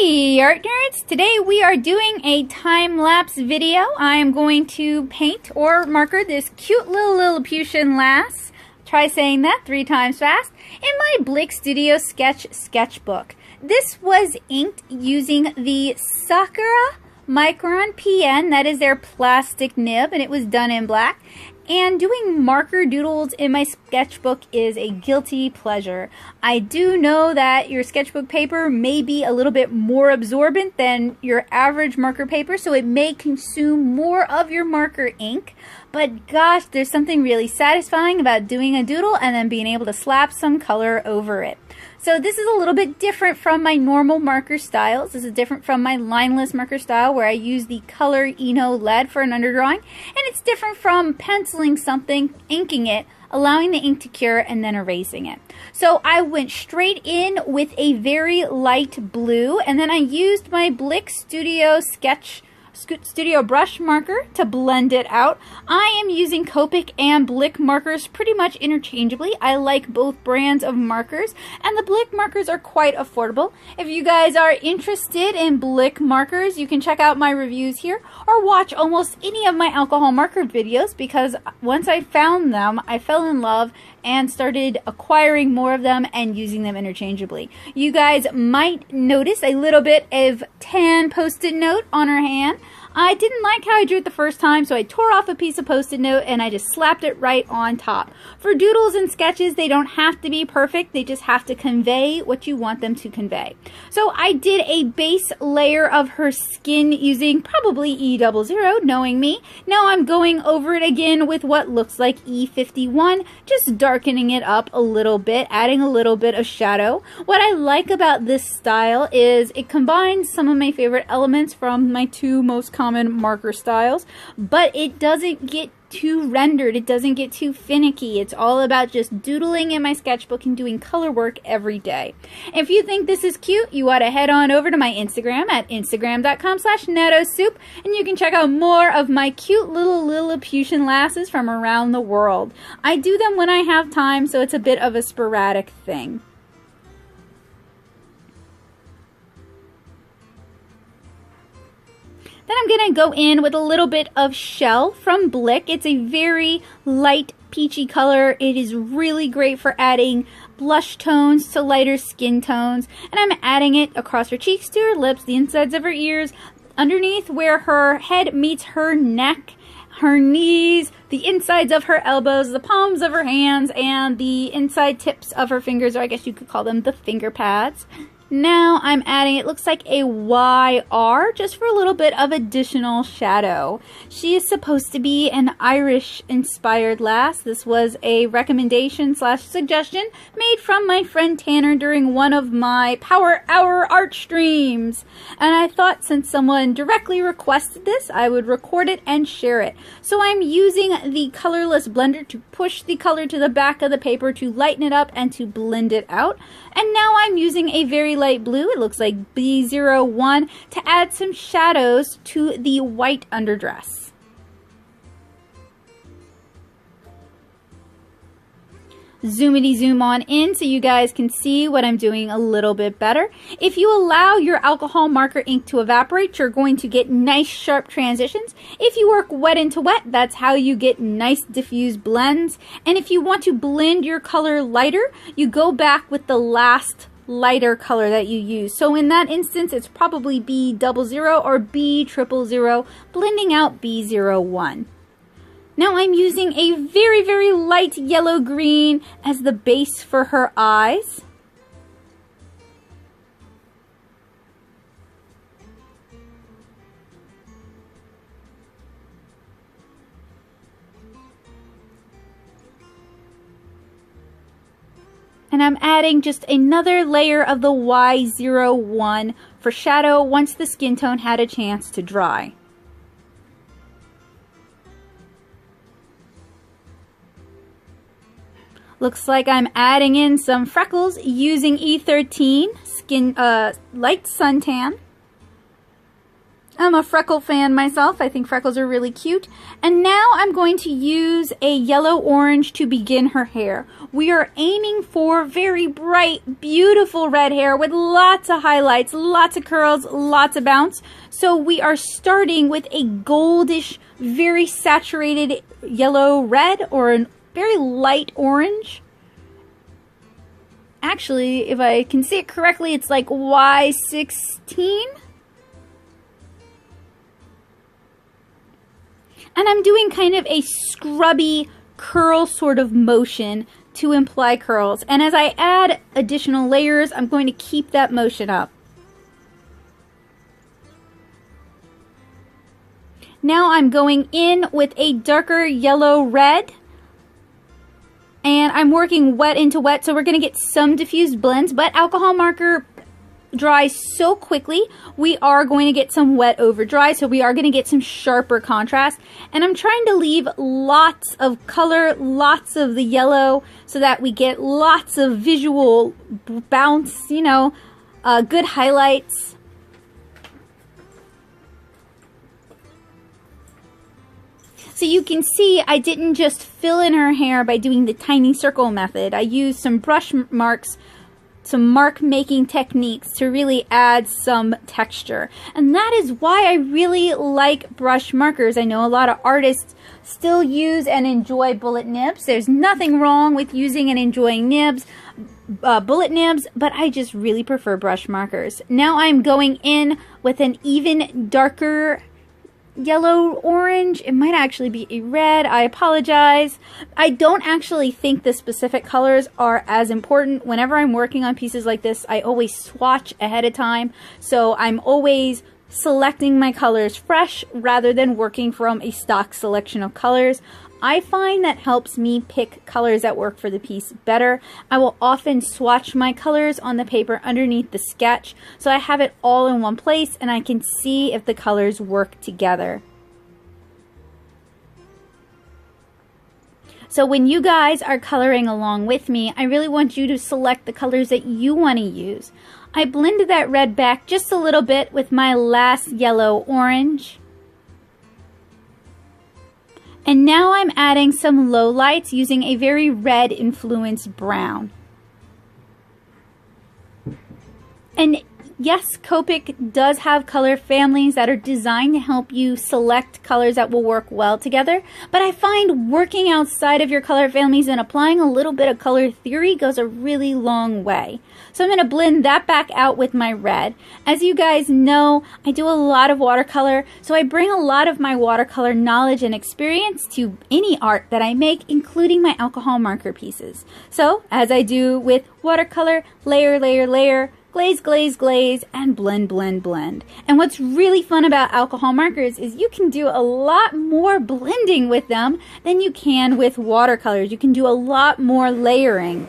Hey art nerds! Today we are doing a time-lapse video. I am going to paint or marker this cute little Lilliputian Lass. Try saying that 3 times fast. In my Blick Studio sketchbook. This was inked using the Sakura Micron PN, that is their plastic nib, and it was done in black. And doing marker doodles in my sketchbook is a guilty pleasure. I do know that your sketchbook paper may be a little bit more absorbent than your average marker paper, so it may consume more of your marker ink. But gosh, there's something really satisfying about doing a doodle and then being able to slap some color over it. So this is a little bit different from my normal marker styles. This is different from my lineless marker style where I use the color Eno lead for an underdrawing. And it's different from penciling something, inking it, allowing the ink to cure, and then erasing it. So I went straight in with a very light blue, and then I used my Blick Studio brush marker to blend it out. I am using Copic and Blick markers pretty much interchangeably. I like both brands of markers, and the Blick markers are quite affordable. If you guys are interested in Blick markers, you can check out my reviews here or watch almost any of my alcohol marker videos, because once I found them, I fell in love and started acquiring more of them and using them interchangeably. You guys might notice a little bit of tan post-it note on her hand. I didn't like how I drew it the first time, so I tore off a piece of post-it note and I just slapped it right on top. For doodles and sketches, they don't have to be perfect, they just have to convey what you want them to convey. So I did a base layer of her skin using probably E00, knowing me. Now I'm going over it again with what looks like E51, just darkening it up a little bit, adding a little bit of shadow. What I like about this style is it combines some of my favorite elements from my 2 most common marker styles, but it doesn't get too rendered, it doesn't get too finicky. It's all about just doodling in my sketchbook and doing color work every day. If you think this is cute, you ought to head on over to my Instagram at instagram.com/nettosoup, and you can check out more of my cute little Lilliputian lasses from around the world. I do them when I have time, so it's a bit of a sporadic thing. Then I'm going to go in with a little bit of Shell from Blick. It's a very light peachy color. It is really great for adding blush tones to lighter skin tones. And I'm adding it across her cheeks, to her lips, the insides of her ears, underneath where her head meets her neck, her knees, the insides of her elbows, the palms of her hands, and the inside tips of her fingers, or I guess you could call them the finger pads. Now I'm adding, it looks like a YR, just for a little bit of additional shadow. She is supposed to be an Irish-inspired lass. This was a recommendation/suggestion made from my friend Tanner during one of my Power Hour art streams. And I thought since someone directly requested this, I would record it and share it. So I'm using the colorless blender to push the color to the back of the paper to lighten it up and to blend it out. And now I'm using a very light blue, it looks like B01, to add some shadows to the white underdress. Zoomity zoom on in so you guys can see what I'm doing a little bit better. If you allow your alcohol marker ink to evaporate, you're going to get nice sharp transitions. If you work wet into wet, that's how you get nice diffused blends. And if you want to blend your color lighter, you go back with the last lighter color that you use. So in that instance, it's probably B00 or B000, blending out B01. Now I'm using a very, very light yellow-green as the base for her eyes. And I'm adding just another layer of the Y01 for shadow once the skin tone had a chance to dry. Looks like I'm adding in some freckles using E13 light suntan. I'm a freckle fan myself. I think freckles are really cute. And now I'm going to use a yellow-orange to begin her hair. We are aiming for very bright, beautiful red hair with lots of highlights, lots of curls, lots of bounce. So we are starting with a goldish, very saturated yellow-red or a very light orange. Actually, if I can see it correctly, it's like Y16. And I'm doing kind of a scrubby curl sort of motion to imply curls. And as I add additional layers, I'm going to keep that motion up. Now I'm going in with a darker yellow red. And I'm working wet into wet, so we're going to get some diffused blends, but alcohol marker dries so quickly, we are going to get some wet over dry, so we are going to get some sharper contrast. And I'm trying to leave lots of color, lots of the yellow, so that we get lots of visual bounce, you know, good highlights. So you can see I didn't just fill in her hair by doing the tiny circle method. I used some brush marks, some mark making techniques to really add some texture. And that is why I really like brush markers. I know a lot of artists still use and enjoy bullet nibs. There's nothing wrong with using and enjoying nibs, bullet nibs, but I just really prefer brush markers. Now I'm going in with an even darker yellow orange. It might actually be a red. I apologize. I don't actually think the specific colors are as important. Whenever I'm working on pieces like this, I always swatch ahead of time. So I'm always selecting my colors fresh rather than working from a stock selection of colors. I find that helps me pick colors that work for the piece better. I will often swatch my colors on the paper underneath the sketch so I have it all in one place and I can see if the colors work together. So when you guys are coloring along with me, I really want you to select the colors that you want to use. I blended that red back just a little bit with my last yellow orange. And now I'm adding some lowlights using a very red influenced brown. And yes, Copic does have color families that are designed to help you select colors that will work well together. But I find working outside of your color families and applying a little bit of color theory goes a really long way. So I'm going to blend that back out with my red. As you guys know, I do a lot of watercolor, so I bring a lot of my watercolor knowledge and experience to any art that I make, including my alcohol marker pieces. So, as I do with watercolor, layer, layer, layer, glaze, glaze, glaze, and blend, blend, blend. And what's really fun about alcohol markers is you can do a lot more blending with them than you can with watercolors. You can do a lot more layering.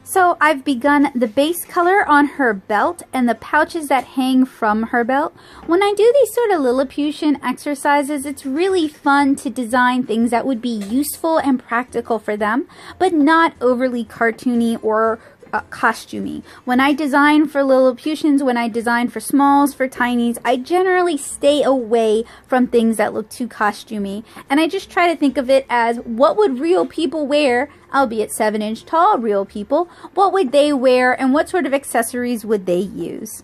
So I've begun the base color on her belt and the pouches that hang from her belt. When I do these sort of Lilliputian exercises, it's really fun to design things that would be useful and practical for them, but not overly cartoony or costumey. When I design for Lilliputians, when I design for smalls, for tinies, I generally stay away from things that look too costumey. And I just try to think of it as, what would real people wear, albeit 7-inch tall real people, what would they wear and what sort of accessories would they use?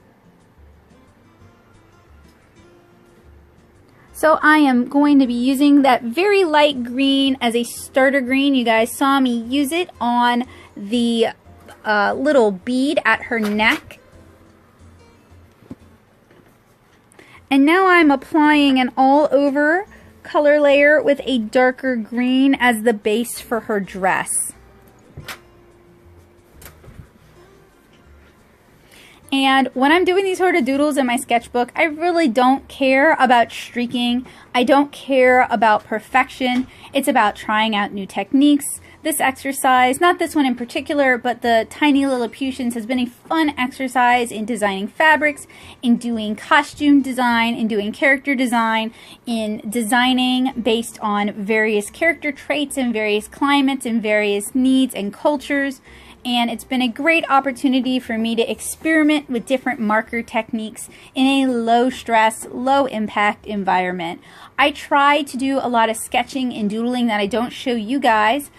So I am going to be using that very light green as a starter green. You guys saw me use it on the little bead at her neck. And now I'm applying an all over color layer with a darker green as the base for her dress. And when I'm doing these sort of doodles in my sketchbook, I really don't care about streaking. I don't care about perfection. It's about trying out new techniques. This exercise, not this one in particular, but the Tiny Lilliputians has been a fun exercise in designing fabrics, in doing costume design, in doing character design, in designing based on various character traits and various climates and various needs and cultures. and it's been a great opportunity for me to experiment with different marker techniques in a low stress, low impact environment. I try to do a lot of sketching and doodling that I don't show you guys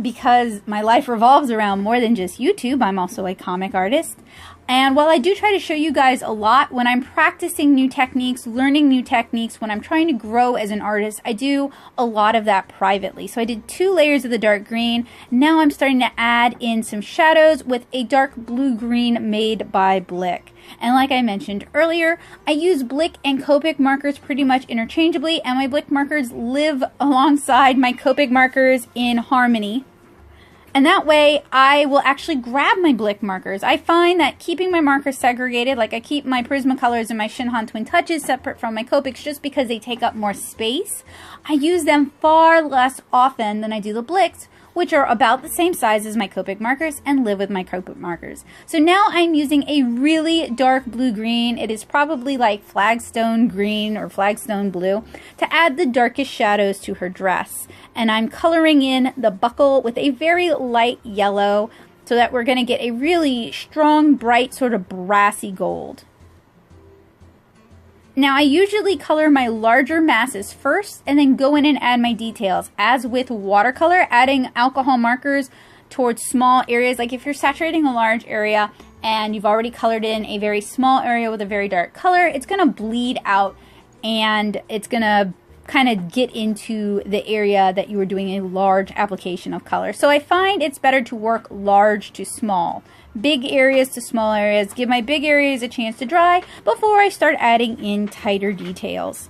because my life revolves around more than just YouTube. I'm also a comic artist. And while I do try to show you guys a lot, when I'm practicing new techniques, learning new techniques, when I'm trying to grow as an artist, I do a lot of that privately. So I did 2 layers of the dark green. Now I'm starting to add in some shadows with a dark blue-green made by Blick. And like I mentioned earlier, I use Blick and Copic markers pretty much interchangeably, and my Blick markers live alongside my Copic markers in harmony. And that way, I will actually grab my Blick markers. I find that keeping my markers segregated, like I keep my Prismacolors and my Shinhan Twin Touches separate from my Copics just because they take up more space, I use them far less often than I do the Blicks, which are about the same size as my Copic markers and live with my Copic markers. So now I'm using a really dark blue-green. It is probably like flagstone green or flagstone blue to add the darkest shadows to her dress. And I'm coloring in the buckle with a very light yellow so that we're going to get a really strong, bright, sort of brassy gold. Now I usually color my larger masses first and then go in and add my details. As with watercolor, adding alcohol markers towards small areas, like if you're saturating a large area and you've already colored in a very small area with a very dark color, it's going to bleed out and it's going to kind of get into the area that you were doing a large application of color. So I find it's better to work large to small. Big areas to small areas, give my big areas a chance to dry before I start adding in tighter details.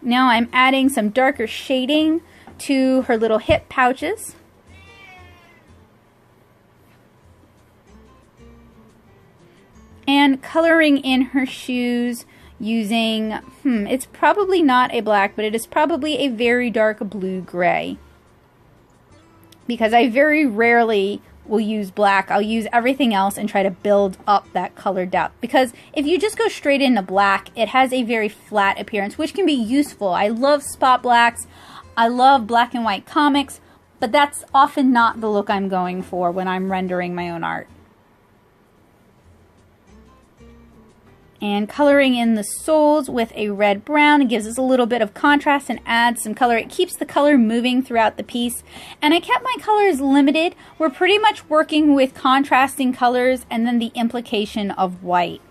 Now I'm adding some darker shading to her little hip pouches. And coloring in her shoes using, it's probably not a black, but it is probably a very dark blue-gray. Because I very rarely will use black. I'll use everything else and try to build up that color depth. Because if you just go straight into black, it has a very flat appearance, which can be useful. I love spot blacks. I love black and white comics, but that's often not the look I'm going for when I'm rendering my own art. And coloring in the soles with a red-brown, it gives us a little bit of contrast and adds some color. It keeps the color moving throughout the piece. And I kept my colors limited. We're pretty much working with contrasting colors and then the implication of white.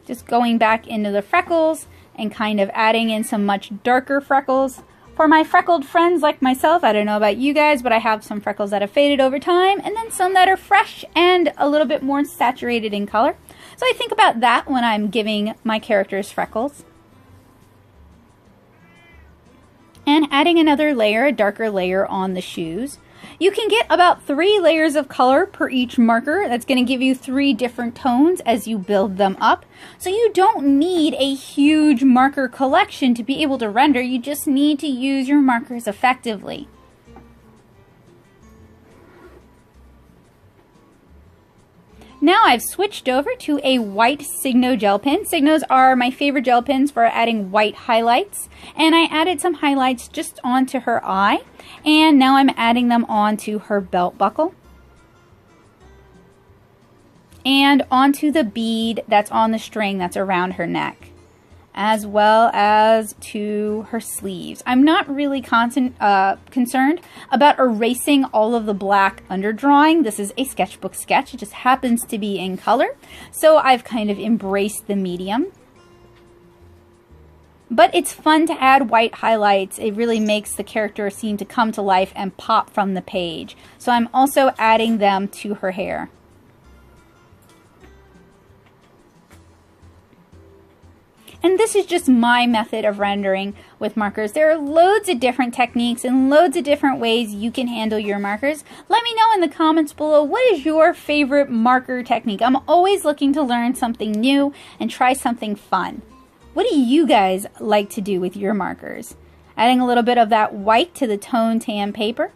Just going back into the freckles and kind of adding in some much darker freckles. For my freckled friends like myself, I don't know about you guys, but I have some freckles that have faded over time, and then some that are fresh and a little bit more saturated in color. So I think about that when I'm giving my characters freckles. And adding another layer, a darker layer on the shoes. You can get about 3 layers of color per each marker. That's going to give you 3 different tones as you build them up. So you don't need a huge marker collection to be able to render. You just need to use your markers effectively. Now I've switched over to a white Signo gel pen. Signos are my favorite gel pens for adding white highlights. And I added some highlights just onto her eye. And now I'm adding them onto her belt buckle. And onto the bead that's on the string that's around her neck. As well as to her sleeves. I'm not really concerned about erasing all of the black underdrawing. This is a sketchbook sketch. It just happens to be in color. So I've kind of embraced the medium. But it's fun to add white highlights. It really makes the character seem to come to life and pop from the page. So I'm also adding them to her hair. And this is just my method of rendering with markers. There are loads of different techniques and loads of different ways you can handle your markers. Let me know in the comments below, what is your favorite marker technique? I'm always looking to learn something new and try something fun. What do you guys like to do with your markers? Adding a little bit of that white to the tone tan paper.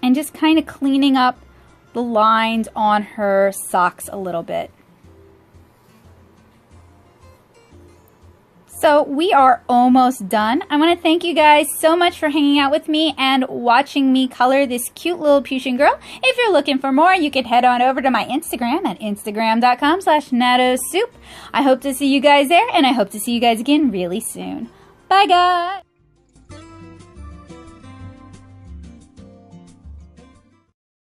and just kind of cleaning up the lines on her socks a little bit. So we are almost done. I want to thank you guys so much for hanging out with me and watching me color this cute Lilliputian girl. If you're looking for more, you can head on over to my Instagram at instagram.com/nattosoup. I hope to see you guys there, and I hope to see you guys again really soon. Bye, guys!